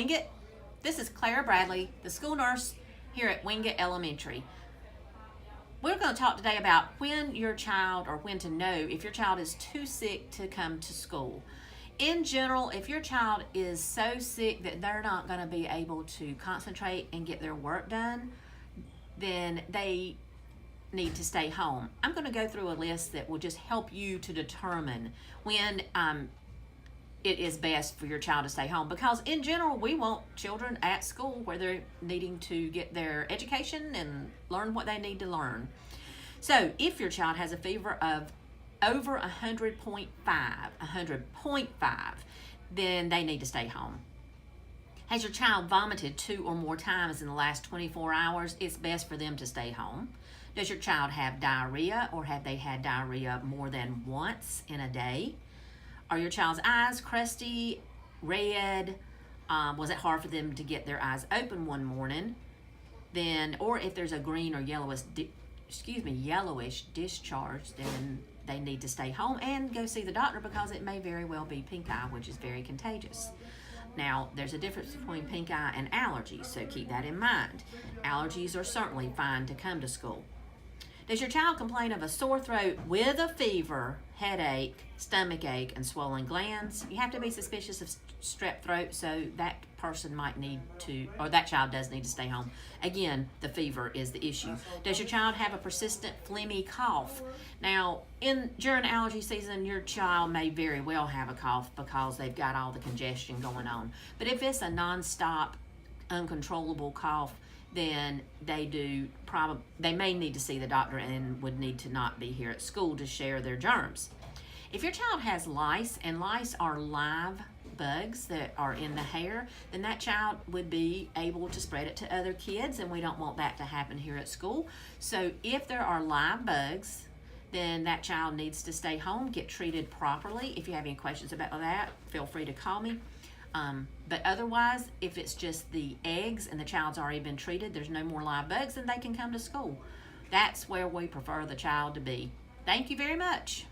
Wingate. This is Clara Bradley, the school nurse here at Wingate Elementary. We're going to talk today about when your child, or when to know if your child is too sick to come to school. In general, if your child is so sick that they're not going to be able to concentrate and get their work done, then they need to stay home. I'm going to go through a list that will just help you to determine when it is best for your child to stay home, because in general we want children at school where they're needing to get their education and learn what they need to learn. So if your child has a fever of over 100.5, then they need to stay home. Has your child vomited 2 or more times in the last 24 hours, it's best for them to stay home. Does your child have diarrhea, or have they had diarrhea more than once in a day? Are your child's eyes crusty, red? Was it hard for them to get their eyes open one morning? Then, or if there's a green or yellowish discharge, then they need to stay home and go see the doctor, because it may very well be pink eye, which is very contagious. Now, there's a difference between pink eye and allergies, so keep that in mind. Allergies are certainly fine to come to school. Does your child complain of a sore throat with a fever, headache, stomach ache, and swollen glands? You have to be suspicious of strep throat, so that person might need to, or that child does need to stay home. Again, the fever is the issue. Does your child have a persistent phlegmy cough? Now, during allergy season, your child may very well have a cough because they've got all the congestion going on. But if it's a nonstop, uncontrollable cough, then they may need to see the doctor and would need to not be here at school to share their germs. If your child has lice, and lice are live bugs that are in the hair, then that child would be able to spread it to other kids, and we don't want that to happen here at school. So if there are live bugs, then that child needs to stay home, get treated properly. If you have any questions about that, feel free to call me. But otherwise, if it's just the eggs and the child's already been treated, there's no more live bugs, then they can come to school. That's where we prefer the child to be. Thank you very much.